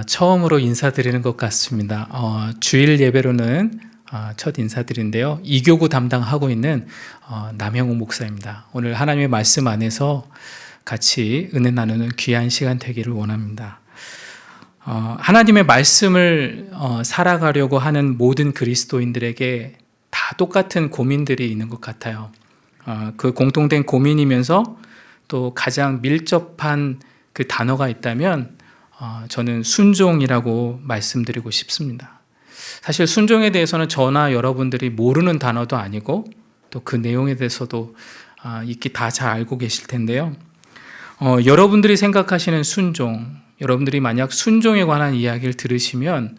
처음으로 인사드리는 것 같습니다. 주일 예배로는 첫 인사드린데요. 이교구 담당하고 있는 남형욱 목사입니다. 오늘 하나님의 말씀 안에서 같이 은혜 나누는 귀한 시간 되기를 원합니다. 하나님의 말씀을 살아가려고 하는 모든 그리스도인들에게 다 똑같은 고민들이 있는 것 같아요. 그 공통된 고민이면서 또 가장 밀접한 그 단어가 있다면 저는 순종이라고 말씀드리고 싶습니다. 사실 순종에 대해서는 저나 여러분들이 모르는 단어도 아니고 또 그 내용에 대해서도 익히 다 잘 알고 계실 텐데요. 여러분들이 생각하시는 순종, 여러분들이 만약 순종에 관한 이야기를 들으시면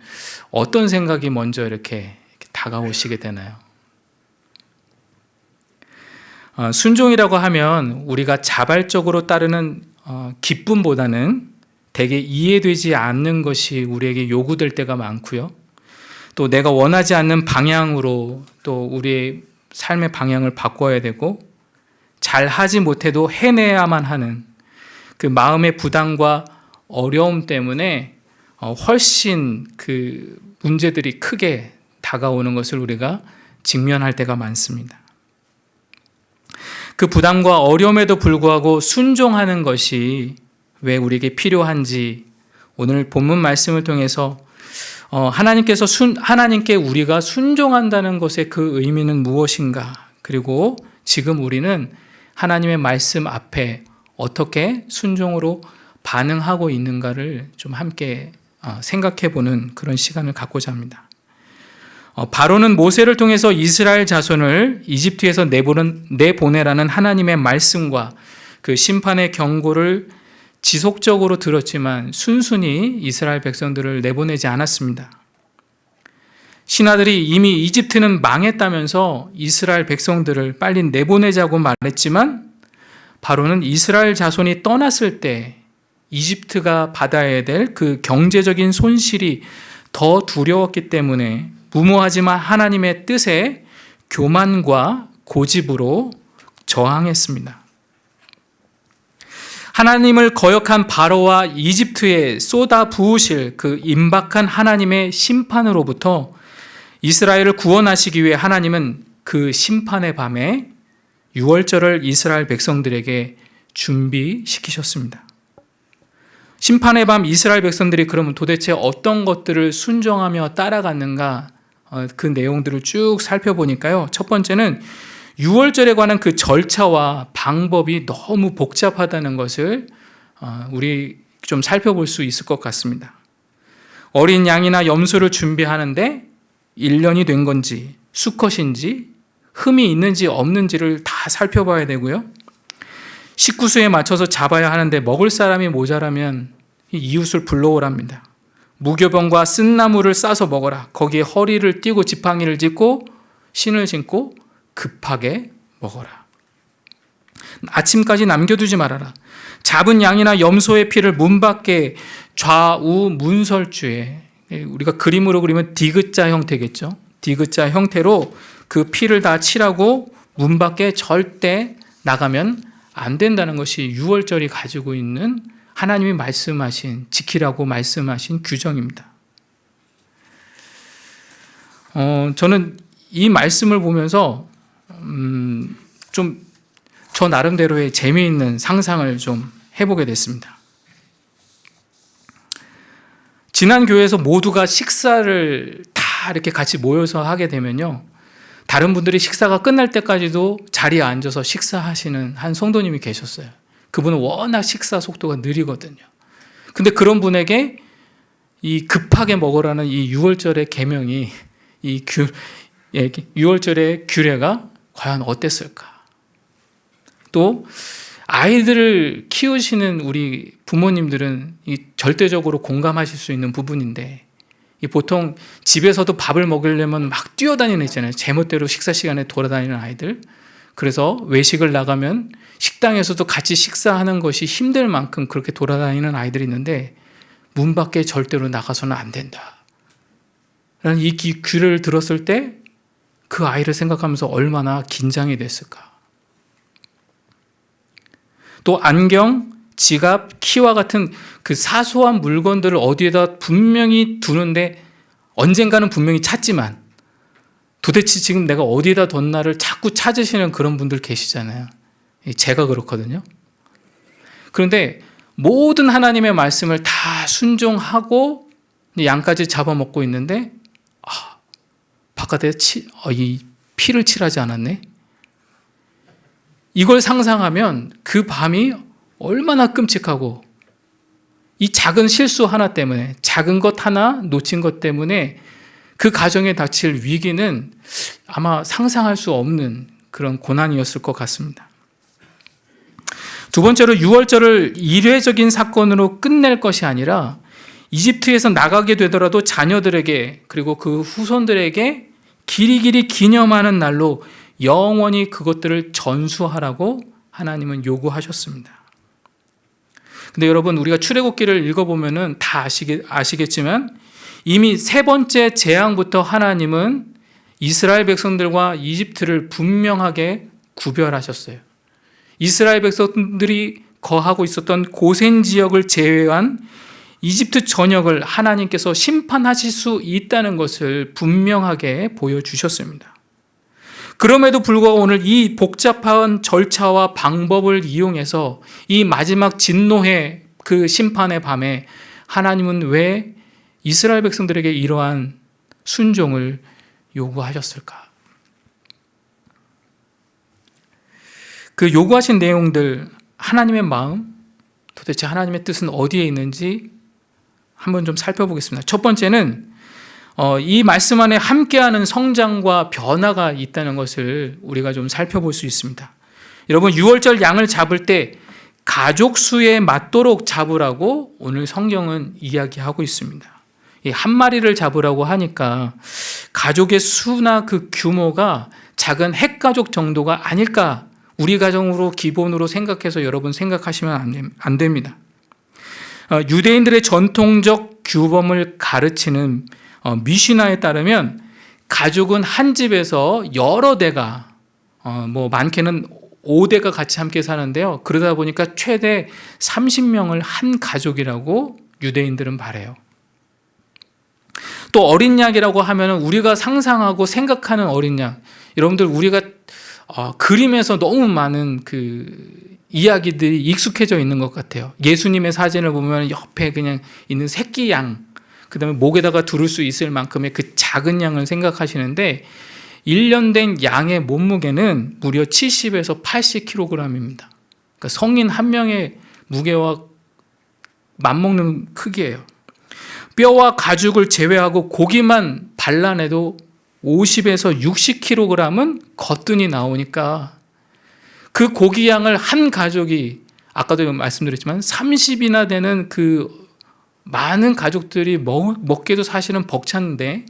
어떤 생각이 먼저 이렇게 다가오시게 되나요? 순종이라고 하면 우리가 자발적으로 따르는 기쁨보다는 대개 이해되지 않는 것이 우리에게 요구될 때가 많고요. 또 내가 원하지 않는 방향으로 또 우리의 삶의 방향을 바꿔야 되고 잘 하지 못해도 해내야만 하는 그 마음의 부담과 어려움 때문에 훨씬 그 문제들이 크게 다가오는 것을 우리가 직면할 때가 많습니다. 그 부담과 어려움에도 불구하고 순종하는 것이 왜 우리에게 필요한지 오늘 본문 말씀을 통해서 하나님께 우리가 순종한다는 것의 그 의미는 무엇인가, 그리고 지금 우리는 하나님의 말씀 앞에 어떻게 순종으로 반응하고 있는가를 좀 함께 생각해 보는 그런 시간을 갖고자 합니다. 바로는 모세를 통해서 이스라엘 자손을 이집트에서 내보내라는 하나님의 말씀과 그 심판의 경고를 지속적으로 들었지만 순순히 이스라엘 백성들을 내보내지 않았습니다. 신하들이 이미 이집트는 망했다면서 이스라엘 백성들을 빨리 내보내자고 말했지만 바로는 이스라엘 자손이 떠났을 때 이집트가 받아야 될 그 경제적인 손실이 더 두려웠기 때문에 무모하지만 하나님의 뜻에 교만과 고집으로 저항했습니다. 하나님을 거역한 바로와 이집트에 쏟아 부으실 그 임박한 하나님의 심판으로부터 이스라엘을 구원하시기 위해 하나님은 그 심판의 밤에 유월절을 이스라엘 백성들에게 준비시키셨습니다. 심판의 밤 이스라엘 백성들이 그러면 도대체 어떤 것들을 순종하며 따라갔는가, 그 내용들을 쭉 살펴보니까요. 첫 번째는 유월절에 관한 그 절차와 방법이 너무 복잡하다는 것을 우리 좀 살펴볼 수 있을 것 같습니다. 어린 양이나 염소를 준비하는데 1년이 된 건지 수컷인지 흠이 있는지 없는지를 다 살펴봐야 되고요. 식구수에 맞춰서 잡아야 하는데 먹을 사람이 모자라면 이웃을 불러오랍니다. 무교병과 쓴나무를 싸서 먹어라. 거기에 허리를 띠고 지팡이를 짚고 신을 신고 급하게 먹어라. 아침까지 남겨두지 말아라. 잡은 양이나 염소의 피를 문 밖에 좌우 문설주에, 우리가 그림으로 그리면 디귿자 형태겠죠. 디귿자 형태로 그 피를 다 칠하고 문 밖에 절대 나가면 안 된다는 것이 유월절이 가지고 있는 하나님이 말씀하신, 지키라고 말씀하신 규정입니다. 저는 이 말씀을 보면서 좀 저 나름대로의 재미있는 상상을 좀 해보게 됐습니다. 지난 교회에서 모두가 식사를 다 이렇게 같이 모여서 하게 되면요, 다른 분들이 식사가 끝날 때까지도 자리에 앉아서 식사하시는 한 성도님이 계셨어요. 그분은 워낙 식사 속도가 느리거든요. 근데 그런 분에게 이 급하게 먹으라는 이 유월절의 계명이, 이 유월절의 규례가 과연 어땠을까? 또 아이들을 키우시는 우리 부모님들은 이 절대적으로 공감하실 수 있는 부분인데, 이 보통 집에서도 밥을 먹으려면 막 뛰어다니는 있잖아요. 제멋대로 식사 시간에 돌아다니는 아이들. 그래서 외식을 나가면 식당에서도 같이 식사하는 것이 힘들 만큼 그렇게 돌아다니는 아이들이 있는데 문 밖에 절대로 나가서는 안 된다 라는 이 규례를 들었을 때 그 아이를 생각하면서 얼마나 긴장이 됐을까. 또 안경, 지갑, 키와 같은 그 사소한 물건들을 어디에다 분명히 두는데 언젠가는 분명히 찾지만 도대체 지금 내가 어디에다 뒀나를 자꾸 찾으시는 그런 분들 계시잖아요. 제가 그렇거든요. 그런데 모든 하나님의 말씀을 다 순종하고 양까지 잡아먹고 있는데 바깥에 이 피를 칠하지 않았네. 이걸 상상하면 그 밤이 얼마나 끔찍하고 이 작은 실수 하나 때문에, 작은 것 하나 놓친 것 때문에 그 가정에 닥칠 위기는 아마 상상할 수 없는 그런 고난이었을 것 같습니다. 두 번째로 유월절을 일회적인 사건으로 끝낼 것이 아니라 이집트에서 나가게 되더라도 자녀들에게 그리고 그 후손들에게 길이길이 기념하는 날로 영원히 그것들을 전수하라고 하나님은 요구하셨습니다. 근데 여러분, 우리가 출애굽기를 읽어보면 다 아시겠지만 이미 세 번째 재앙부터 하나님은 이스라엘 백성들과 이집트를 분명하게 구별하셨어요. 이스라엘 백성들이 거하고 있었던 고센 지역을 제외한 이집트 전역을 하나님께서 심판하실 수 있다는 것을 분명하게 보여주셨습니다. 그럼에도 불구하고 오늘 이 복잡한 절차와 방법을 이용해서 이 마지막 진노의 그 심판의 밤에 하나님은 왜 이스라엘 백성들에게 이러한 순종을 요구하셨을까? 그 요구하신 내용들, 하나님의 마음, 도대체 하나님의 뜻은 어디에 있는지 한번 좀 살펴보겠습니다. 첫 번째는 이 말씀 안에 함께하는 성장과 변화가 있다는 것을 우리가 좀 살펴볼 수 있습니다. 여러분, 유월절 양을 잡을 때 가족 수에 맞도록 잡으라고 오늘 성경은 이야기하고 있습니다. 한 마리를 잡으라고 하니까 가족의 수나 그 규모가 작은 핵가족 정도가 아닐까, 우리 가정으로 기본으로 생각해서 여러분 생각하시면 안 됩니다. 유대인들의 전통적 규범을 가르치는 미시나에 따르면 가족은 한 집에서 여러 대가 많게는 5대가 같이 함께 사는데요. 그러다 보니까 최대 30명을 한 가족이라고 유대인들은 말해요. 또 어린 양이라고 하면 우리가 상상하고 생각하는 어린 양, 여러분들 우리가 그림에서 너무 많은 그 이야기들이 익숙해져 있는 것 같아요. 예수님의 사진을 보면 옆에 그냥 있는 새끼 양, 그 다음에 목에다가 두를 수 있을 만큼의 그 작은 양을 생각하시는데 1년 된 양의 몸무게는 무려 70에서 80kg입니다. 그러니까 성인 한 명의 무게와 맞먹는 크기예요. 뼈와 가죽을 제외하고 고기만 발라내도 50에서 60kg은 거뜬히 나오니까 그 고기 양을 한 가족이, 아까도 말씀드렸지만 30이나 되는 그 많은 가족들이 먹기도 사실은 벅찼는데,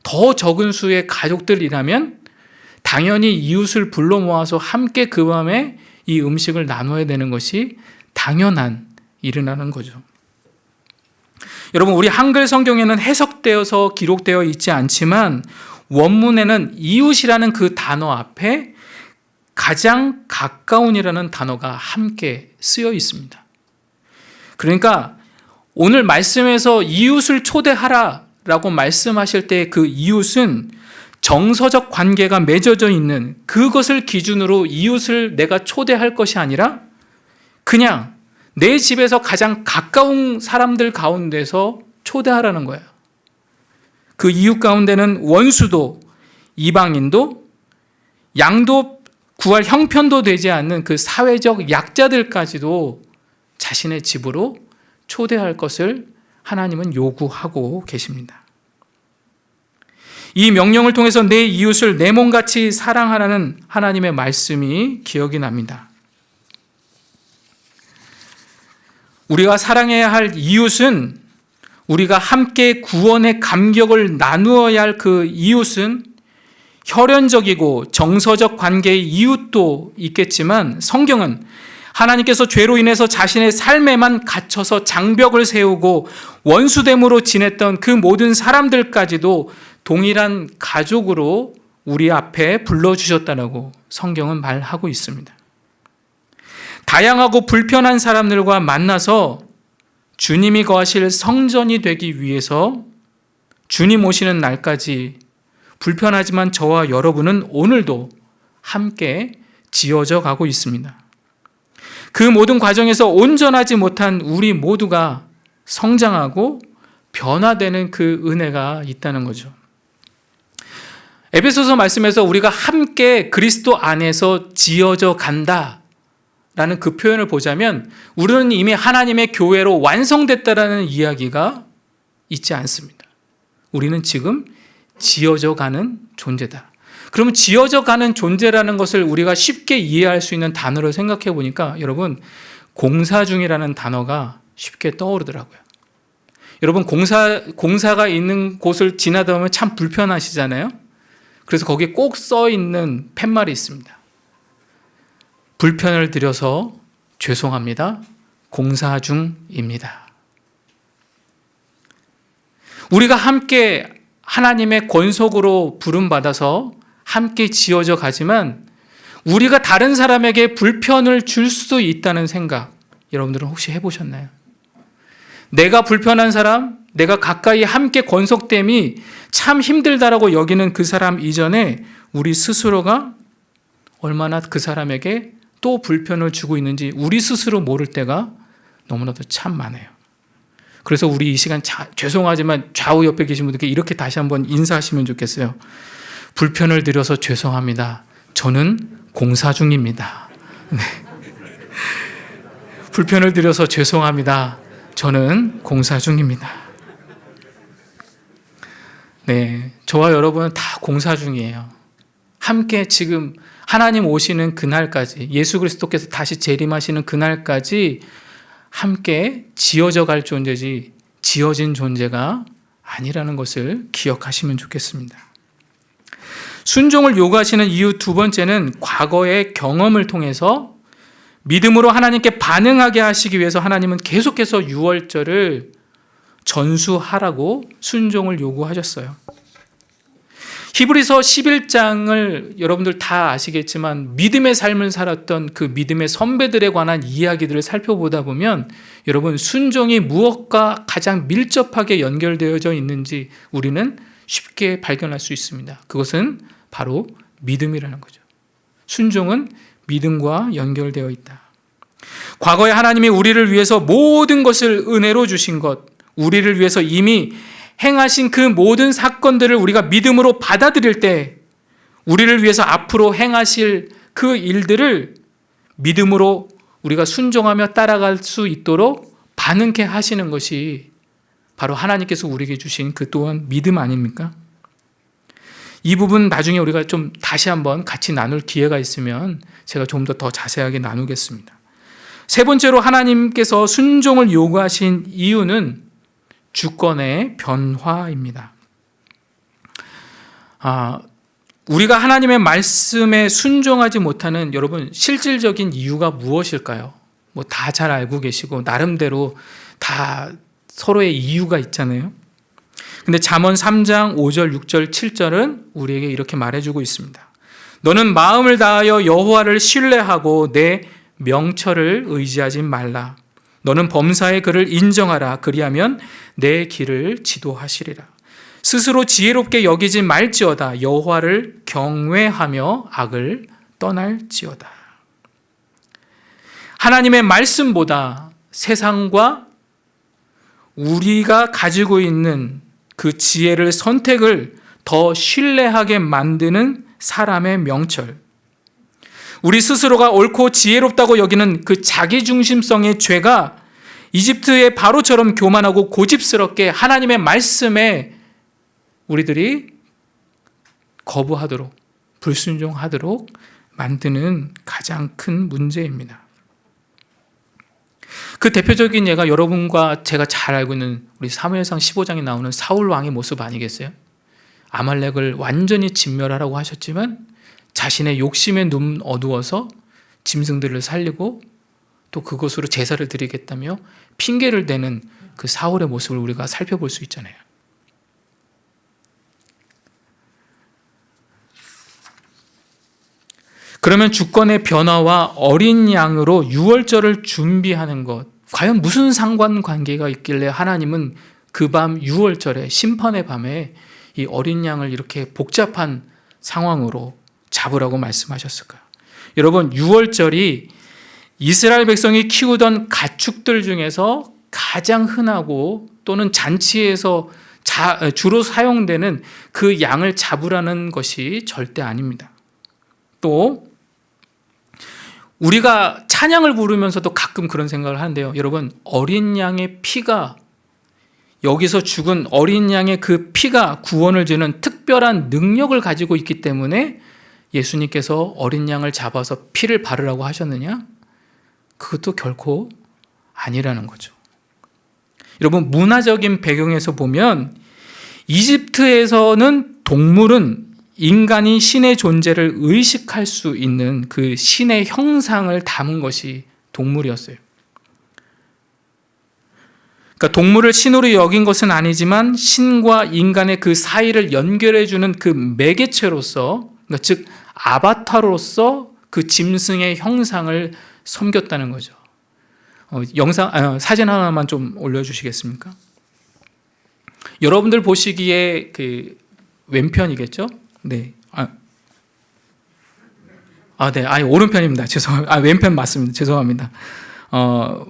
더 적은 수의 가족들이라면 당연히 이웃을 불러 모아서 함께 그 밤에 이 음식을 나눠야 되는 것이 당연한 일이라는 거죠. 여러분, 우리 한글 성경에는 해석되어서 기록되어 있지 않지만 원문에는 이웃이라는 그 단어 앞에 가장 가까운이라는 단어가 함께 쓰여 있습니다. 그러니까 오늘 말씀에서 이웃을 초대하라라고 말씀하실 때 그 이웃은 정서적 관계가 맺어져 있는 그것을 기준으로 이웃을 내가 초대할 것이 아니라 그냥 내 집에서 가장 가까운 사람들 가운데서 초대하라는 거예요. 그 이웃 가운데는 원수도, 이방인도, 양도 구할 형편도 되지 않는 그 사회적 약자들까지도 자신의 집으로 초대할 것을 하나님은 요구하고 계십니다. 이 명령을 통해서 내 이웃을 내 몸같이 사랑하라는 하나님의 말씀이 기억이 납니다. 우리가 사랑해야 할 이웃은, 우리가 함께 구원의 감격을 나누어야 할 그 이웃은 혈연적이고 정서적 관계의 이웃도 있겠지만, 성경은 하나님께서 죄로 인해서 자신의 삶에만 갇혀서 장벽을 세우고 원수됨으로 지냈던 그 모든 사람들까지도 동일한 가족으로 우리 앞에 불러주셨다라고 성경은 말하고 있습니다. 다양하고 불편한 사람들과 만나서 주님이 거하실 성전이 되기 위해서 주님 오시는 날까지 불편하지만 저와 여러분은 오늘도 함께 지어져 가고 있습니다. 그 모든 과정에서 온전하지 못한 우리 모두가 성장하고 변화되는 그 은혜가 있다는 거죠. 에베소서 말씀에서 우리가 함께 그리스도 안에서 지어져 간다라는 그 표현을 보자면 우리는 이미 하나님의 교회로 완성됐다라는 이야기가 있지 않습니다. 우리는 지금 지어져 가는 존재다. 그러면 지어져 가는 존재라는 것을 우리가 쉽게 이해할 수 있는 단어를 생각해 보니까 여러분, 공사 중이라는 단어가 쉽게 떠오르더라고요. 여러분, 공사가 있는 곳을 지나다 보면 참 불편하시잖아요. 그래서 거기에 꼭 써 있는 팻말이 있습니다. 불편을 드려서 죄송합니다. 공사 중입니다. 우리가 함께 하나님의 권속으로 부름받아서 함께 지어져 가지만 우리가 다른 사람에게 불편을 줄 수도 있다는 생각, 여러분들은 혹시 해보셨나요? 내가 불편한 사람, 내가 가까이 함께 권속됨이 참 힘들다라고 여기는 그 사람 이전에 우리 스스로가 얼마나 그 사람에게 또 불편을 주고 있는지 우리 스스로 모를 때가 너무나도 참 많아요. 그래서 우리 이 시간 죄송하지만 좌우 옆에 계신 분들께 이렇게 다시 한번 인사하시면 좋겠어요. 불편을 드려서 죄송합니다. 저는 공사 중입니다. 네. 불편을 드려서 죄송합니다. 저는 공사 중입니다. 네, 저와 여러분은 다 공사 중이에요. 함께 지금 하나님 오시는 그날까지, 예수 그리스도께서 다시 재림하시는 그날까지 함께 지어져 갈 존재지 지어진 존재가 아니라는 것을 기억하시면 좋겠습니다. 순종을 요구하시는 이유 두 번째는 과거의 경험을 통해서 믿음으로 하나님께 반응하게 하시기 위해서 하나님은 계속해서 유월절을 전수하라고 순종을 요구하셨어요. 히브리서 11장을 여러분들 다 아시겠지만 믿음의 삶을 살았던 그 믿음의 선배들에 관한 이야기들을 살펴보다 보면 여러분, 순종이 무엇과 가장 밀접하게 연결되어져 있는지 우리는 쉽게 발견할 수 있습니다. 그것은 바로 믿음이라는 거죠. 순종은 믿음과 연결되어 있다. 과거에 하나님이 우리를 위해서 모든 것을 은혜로 주신 것, 우리를 위해서 이미 행하신 그 모든 사건들을 우리가 믿음으로 받아들일 때 우리를 위해서 앞으로 행하실 그 일들을 믿음으로 우리가 순종하며 따라갈 수 있도록 반응케 하시는 것이 바로 하나님께서 우리에게 주신 그 또한 믿음 아닙니까? 이 부분 나중에 우리가 좀 다시 한번 같이 나눌 기회가 있으면 제가 좀 더 자세하게 나누겠습니다. 세 번째로 하나님께서 순종을 요구하신 이유는 주권의 변화입니다. 우리가 하나님의 말씀에 순종하지 못하는 여러분 실질적인 이유가 무엇일까요? 뭐 다 잘 알고 계시고 나름대로 다 서로의 이유가 있잖아요. 근데 잠언 3장 5절, 6절, 7절은 우리에게 이렇게 말해주고 있습니다. 너는 마음을 다하여 여호와를 신뢰하고 내 명철을 의지하지 말라. 너는 범사의 그를 인정하라. 그리하면 내 길을 지도하시리라. 스스로 지혜롭게 여기지 말지어다. 여호와를 경외하며 악을 떠날지어다. 하나님의 말씀보다 세상과 우리가 가지고 있는 그 지혜를 선택을 더 신뢰하게 만드는 사람의 명철, 우리 스스로가 옳고 지혜롭다고 여기는 그 자기중심성의 죄가 이집트의 바로처럼 교만하고 고집스럽게 하나님의 말씀에 우리들이 거부하도록, 불순종하도록 만드는 가장 큰 문제입니다. 그 대표적인 예가 여러분과 제가 잘 알고 있는 우리 사무엘상 15장에 나오는 사울 왕의 모습 아니겠어요? 아말렉을 완전히 진멸하라고 하셨지만 자신의 욕심에 눈 어두워서 짐승들을 살리고 또 그것으로 제사를 드리겠다며 핑계를 대는 그 사울의 모습을 우리가 살펴볼 수 있잖아요. 그러면 주권의 변화와 어린 양으로 유월절을 준비하는 것, 과연 무슨 상관관계가 있길래 하나님은 그 밤 유월절에, 심판의 밤에 이 어린 양을 이렇게 복잡한 상황으로 잡으라고 말씀하셨을까요? 여러분, 유월절이 이스라엘 백성이 키우던 가축들 중에서 가장 흔하고 또는 잔치에서 주로 사용되는 그 양을 잡으라는 것이 절대 아닙니다. 또 우리가 찬양을 부르면서도 가끔 그런 생각을 하는데요. 여러분, 어린 양의 피가, 여기서 죽은 어린 양의 그 피가 구원을 주는 특별한 능력을 가지고 있기 때문에 예수님께서 어린 양을 잡아서 피를 바르라고 하셨느냐? 그것도 결코 아니라는 거죠. 여러분, 문화적인 배경에서 보면 이집트에서는 동물은 인간이 신의 존재를 의식할 수 있는 그 신의 형상을 담은 것이 동물이었어요. 그러니까 동물을 신으로 여긴 것은 아니지만 신과 인간의 그 사이를 연결해주는 그 매개체로서, 그러니까 즉 아바타로서 그 짐승의 형상을 섬겼다는 거죠. 사진 하나만 좀 올려주시겠습니까? 여러분들 보시기에 그 왼편이겠죠? 네. 네. 오른편입니다. 죄송합니다. 왼편 맞습니다. 죄송합니다.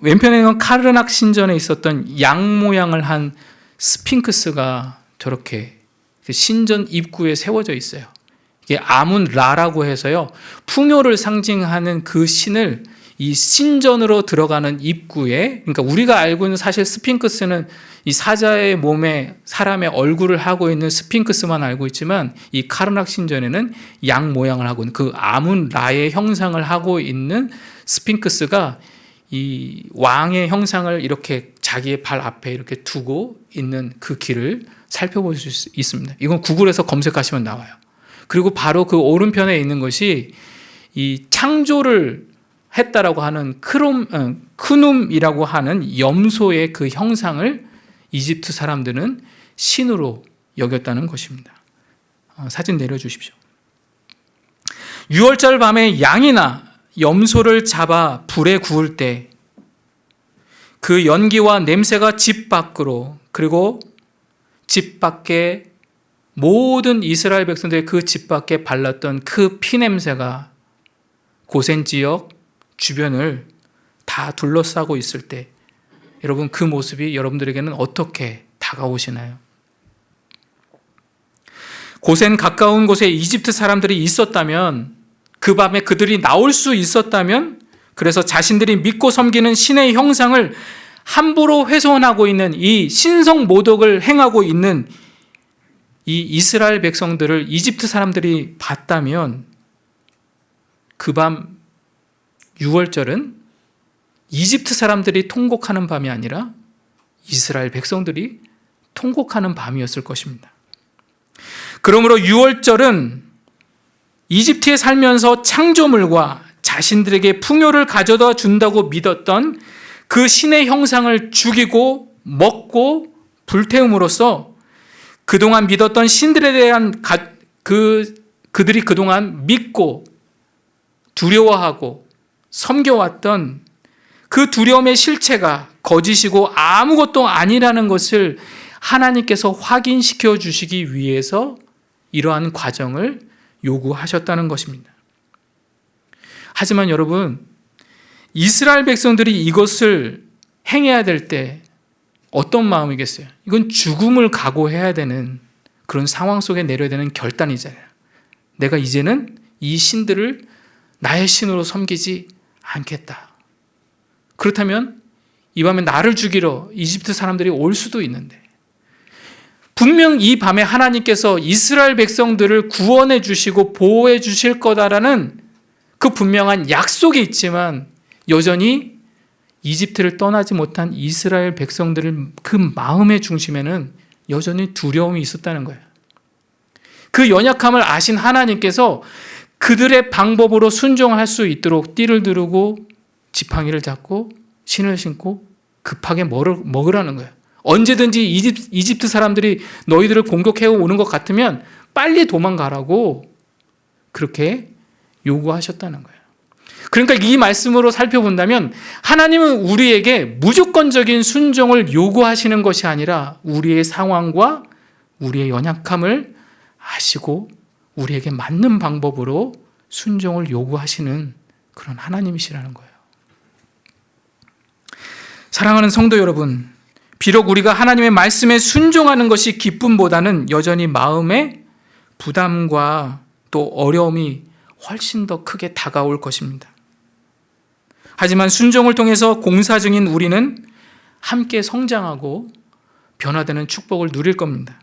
왼편에는 카르낙 신전에 있었던 양 모양을 한 스핑크스가 저렇게 신전 입구에 세워져 있어요. 이게 아문 라라고 해서요, 풍요를 상징하는 그 신을 이 신전으로 들어가는 입구에, 그러니까 우리가 알고 있는 사실 스핑크스는 이 사자의 몸에 사람의 얼굴을 하고 있는 스핑크스만 알고 있지만, 이 카르낙 신전에는 양 모양을 하고 있는 그 아문 라의 형상을 하고 있는 스핑크스가 이 왕의 형상을 이렇게 자기의 발 앞에 이렇게 두고 있는 그 길을 살펴볼 수 있습니다. 이건 구글에서 검색하시면 나와요. 그리고 바로 그 오른편에 있는 것이 이 창조를 했다라고 하는 크눔이라고 하는 염소의 그 형상을 이집트 사람들은 신으로 여겼다는 것입니다. 사진 내려주십시오. 유월절 밤에 양이나 염소를 잡아 불에 구울 때 그 연기와 냄새가 집 밖으로, 그리고 집 밖에 모든 이스라엘 백성들의 그 집 밖에 발랐던 그 피 냄새가 고센 지역 주변을 다 둘러싸고 있을 때, 여러분, 그 모습이 여러분들에게는 어떻게 다가오시나요? 고센 가까운 곳에 이집트 사람들이 있었다면, 그 밤에 그들이 나올 수 있었다면, 그래서 자신들이 믿고 섬기는 신의 형상을 함부로 훼손하고 있는 이 신성 모독을 행하고 있는 이 이스라엘 백성들을 이집트 사람들이 봤다면, 그 밤 유월절은 이집트 사람들이 통곡하는 밤이 아니라 이스라엘 백성들이 통곡하는 밤이었을 것입니다. 그러므로 유월절은 이집트에 살면서 창조물과 자신들에게 풍요를 가져다 준다고 믿었던 그 신의 형상을 죽이고 먹고 불태움으로써 그동안 믿었던 신들에 대한 그들이 그동안 믿고 두려워하고 섬겨왔던 그 두려움의 실체가 거짓이고 아무것도 아니라는 것을 하나님께서 확인시켜 주시기 위해서 이러한 과정을 요구하셨다는 것입니다. 하지만 여러분, 이스라엘 백성들이 이것을 행해야 될 때 어떤 마음이겠어요? 이건 죽음을 각오해야 되는 그런 상황 속에 내려야 되는 결단이잖아요. 내가 이제는 이 신들을 나의 신으로 섬기지 않겠다. 그렇다면 이 밤에 나를 죽이러 이집트 사람들이 올 수도 있는데, 분명 이 밤에 하나님께서 이스라엘 백성들을 구원해 주시고 보호해 주실 거다라는 그 분명한 약속이 있지만, 여전히 이집트를 떠나지 못한 이스라엘 백성들의 그 마음의 중심에는 여전히 두려움이 있었다는 거예요. 그 연약함을 아신 하나님께서 그들의 방법으로 순종할 수 있도록 띠를 두르고 지팡이를 잡고 신을 신고 급하게 먹으라는 거예요. 언제든지 이집트 사람들이 너희들을 공격해 오는 것 같으면 빨리 도망가라고 그렇게 요구하셨다는 거예요. 그러니까 이 말씀으로 살펴본다면 하나님은 우리에게 무조건적인 순종을 요구하시는 것이 아니라 우리의 상황과 우리의 연약함을 아시고 우리에게 맞는 방법으로 순종을 요구하시는 그런 하나님이시라는 거예요. 사랑하는 성도 여러분, 비록 우리가 하나님의 말씀에 순종하는 것이 기쁨보다는 여전히 마음의 부담과 또 어려움이 훨씬 더 크게 다가올 것입니다. 하지만 순종을 통해서 공사 중인 우리는 함께 성장하고 변화되는 축복을 누릴 겁니다.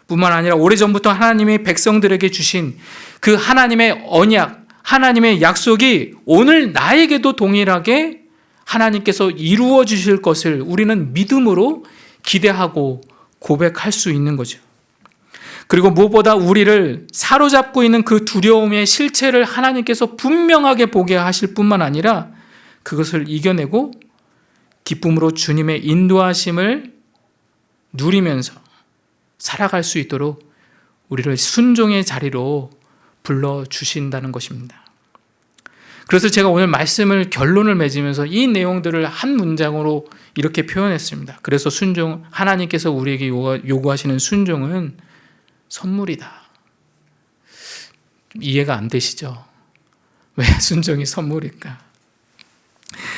뿐만 아니라 오래전부터 하나님의 백성들에게 주신 그 하나님의 언약, 하나님의 약속이 오늘 나에게도 동일하게 하나님께서 이루어 주실 것을 우리는 믿음으로 기대하고 고백할 수 있는 거죠. 그리고 무엇보다 우리를 사로잡고 있는 그 두려움의 실체를 하나님께서 분명하게 보게 하실 뿐만 아니라 그것을 이겨내고 기쁨으로 주님의 인도하심을 누리면서 살아갈 수 있도록 우리를 순종의 자리로 불러주신다는 것입니다. 그래서 제가 오늘 말씀을 결론을 맺으면서 이 내용들을 한 문장으로 이렇게 표현했습니다. 그래서 순종, 하나님께서 우리에게 요구하시는 순종은 선물이다. 이해가 안 되시죠? 왜 순종이 선물일까?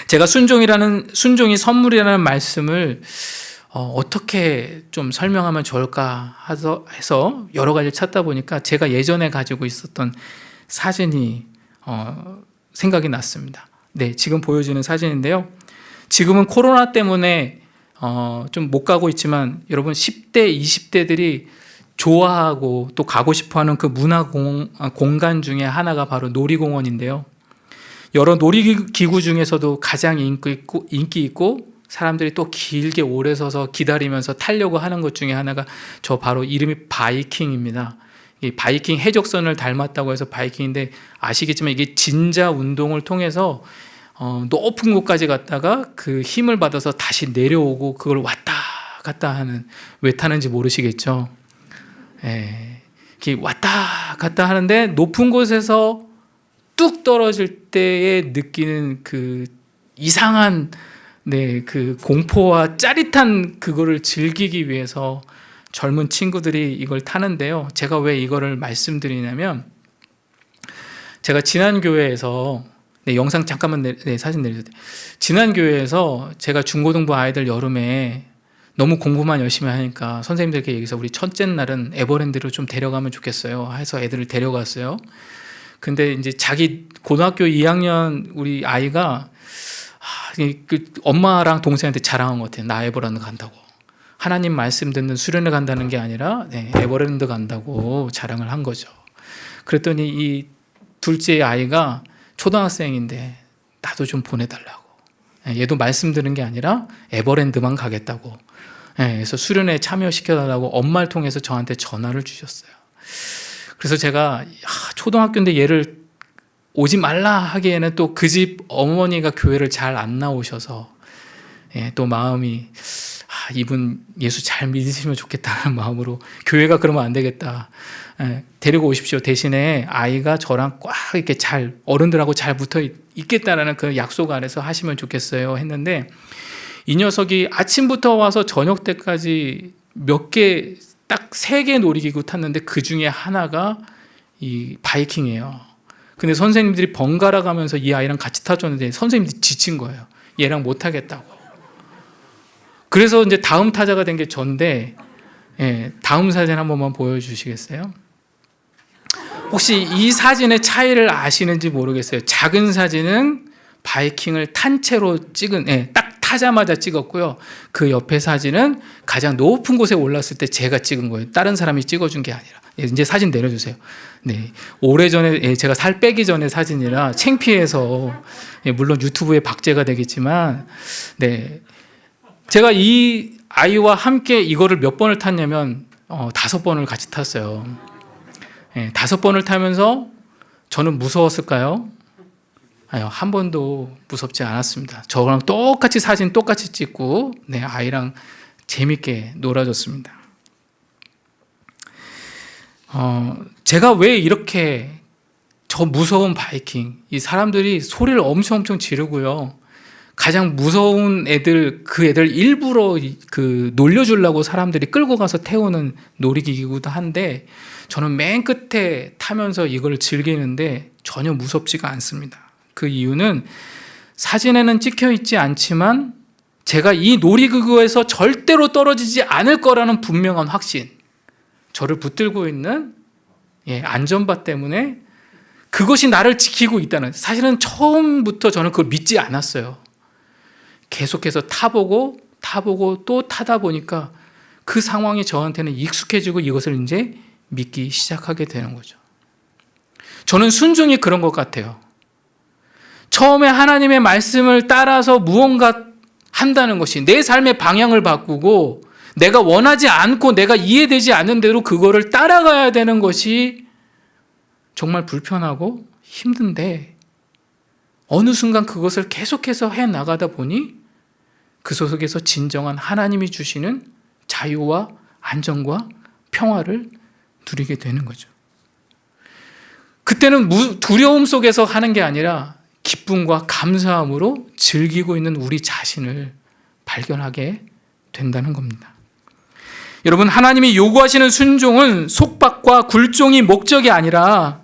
제가 순종이 선물이라는 말씀을 어떻게 좀 설명하면 좋을까 해서 여러 가지를 찾다 보니까 제가 예전에 가지고 있었던 사진이 생각이 났습니다. 네, 지금 보여지는 사진인데요. 지금은 코로나 때문에 좀 못 가고 있지만 여러분 10대, 20대들이 좋아하고 또 가고 싶어하는 그 문화 공간 중에 하나가 바로 놀이공원인데요. 여러 놀이기구 중에서도 가장 인기 있고 사람들이 또 길게 오래 서서 기다리면서 타려고 하는 것 중에 하나가 저 바로 이름이 바이킹입니다. 이 바이킹 해적선을 닮았다고 해서 바이킹인데 아시겠지만 이게 진자 운동을 통해서 높은 곳까지 갔다가 그 힘을 받아서 다시 내려오고 그걸 왔다 갔다 하는, 왜 타는지 모르시겠죠? 이렇게 왔다 갔다 하는데 높은 곳에서 뚝 떨어질 때에 느끼는 그 이상한 그 공포와 짜릿한 그거를 즐기기 위해서 젊은 친구들이 이걸 타는데요. 제가 왜 이거를 말씀드리냐면 제가 지난 교회에서 영상 잠깐만 사진 내려주세요. 지난 교회에서 제가 중고등부 아이들 여름에 너무 공부만 열심히 하니까 선생님들께 얘기해서 우리 첫째 날은 에버랜드로 좀 데려가면 좋겠어요 해서 애들을 데려갔어요. 근데 이제 자기 고등학교 2학년 우리 아이가 그 엄마랑 동생한테 자랑한 것 같아요. 나 에버랜드 간다고. 하나님 말씀 듣는 수련회 간다는 게 아니라 에버랜드 간다고 자랑을 한 거죠. 그랬더니 이 둘째 아이가 초등학생인데 나도 좀 보내달라고. 얘도 말씀 듣는 게 아니라 에버랜드만 가겠다고. 그래서 수련회에 참여시켜달라고 엄마를 통해서 저한테 전화를 주셨어요. 그래서 제가 초등학교인데 얘를 오지 말라 하기에는 또 그 집 어머니가 교회를 잘 안 나오셔서 또 마음이 이분 예수 잘 믿으시면 좋겠다는 마음으로 교회가 그러면 안 되겠다. 데리고 오십시오. 대신에 아이가 저랑 꽉 이렇게 잘 어른들하고 잘 붙어 있겠다라는 그 약속 안에서 하시면 좋겠어요 했는데 이 녀석이 아침부터 와서 저녁 때까지 딱 3개 놀이기구 탔는데 그 중에 하나가 이 바이킹이에요. 근데 선생님들이 번갈아 가면서 이 아이랑 같이 타줬는데 선생님들이 지친 거예요. 얘랑 못 타겠다고. 그래서 이제 다음 타자가 된 게 전데, 다음 사진 한 번만 보여주시겠어요? 혹시 이 사진의 차이를 아시는지 모르겠어요. 작은 사진은 바이킹을 탄 채로 찍은, 딱 타자마자 찍었고요. 그 옆에 사진은 가장 높은 곳에 올랐을 때 제가 찍은 거예요. 다른 사람이 찍어준 게 아니라. 이제 사진 내려주세요. 오래전에 제가 살 빼기 전에 사진이라 창피해서 물론 유튜브에 박제가 되겠지만 제가 이 아이와 함께 이거를 몇 번을 탔냐면 5번을 같이 탔어요. 5번을 타면서 저는 무서웠을까요? 아니요, 한 번도 무섭지 않았습니다. 저랑 똑같이 사진 똑같이 찍고 아이랑 재밌게 놀아줬습니다. 제가 왜 이렇게 저 무서운 바이킹, 이 사람들이 소리를 엄청 지르고요. 가장 무서운 애들, 그 애들 일부러 놀려주려고 사람들이 끌고 가서 태우는 놀이기구도 한데, 저는 맨 끝에 타면서 이걸 즐기는데 전혀 무섭지가 않습니다. 그 이유는 사진에는 찍혀 있지 않지만 제가 이 놀이기구에서 절대로 떨어지지 않을 거라는 분명한 확신, 저를 붙들고 있는 안전바 때문에 그것이 나를 지키고 있다는, 사실은 처음부터 저는 그걸 믿지 않았어요. 계속해서 타보고 또 타다 보니까 그 상황이 저한테는 익숙해지고 이것을 이제 믿기 시작하게 되는 거죠. 저는 순종이 그런 것 같아요. 처음에 하나님의 말씀을 따라서 무언가 한다는 것이 내 삶의 방향을 바꾸고 내가 원하지 않고 내가 이해되지 않는 대로 그거를 따라가야 되는 것이 정말 불편하고 힘든데, 어느 순간 그것을 계속해서 해 나가다 보니 그 속에서 진정한 하나님이 주시는 자유와 안정과 평화를 누리게 되는 거죠. 그때는 두려움 속에서 하는 게 아니라 기쁨과 감사함으로 즐기고 있는 우리 자신을 발견하게 된다는 겁니다. 여러분, 하나님이 요구하시는 순종은 속박과 굴종이 목적이 아니라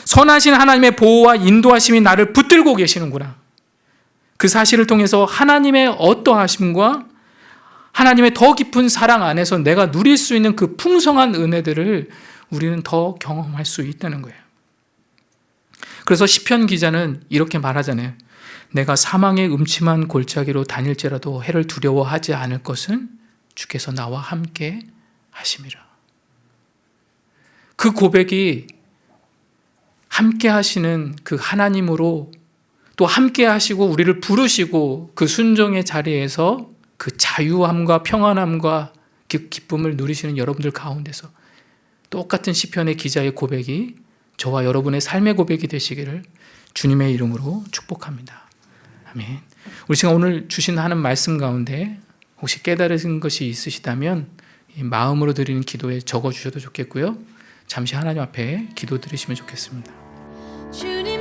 선하신 하나님의 보호와 인도하심이 나를 붙들고 계시는구나. 그 사실을 통해서 하나님의 어떠하심과 하나님의 더 깊은 사랑 안에서 내가 누릴 수 있는 그 풍성한 은혜들을 우리는 더 경험할 수 있다는 거예요. 그래서 시편 기자는 이렇게 말하잖아요. 내가 사망의 음침한 골짜기로 다닐지라도 해를 두려워하지 않을 것은 주께서 나와 함께 하심이라. 그 고백이 함께 하시는 그 하나님으로, 또 함께 하시고 우리를 부르시고 그 순종의 자리에서 그 자유함과 평안함과 기쁨을 누리시는 여러분들 가운데서 똑같은 시편의 기자의 고백이 저와 여러분의 삶의 고백이 되시기를 주님의 이름으로 축복합니다. 아멘. 우리 시간 오늘 주신 하는 말씀 가운데 혹시 깨달으신 것이 있으시다면 마음으로 드리는 기도에 적어주셔도 좋겠고요. 잠시 하나님 앞에 기도 드리시면 좋겠습니다. 주님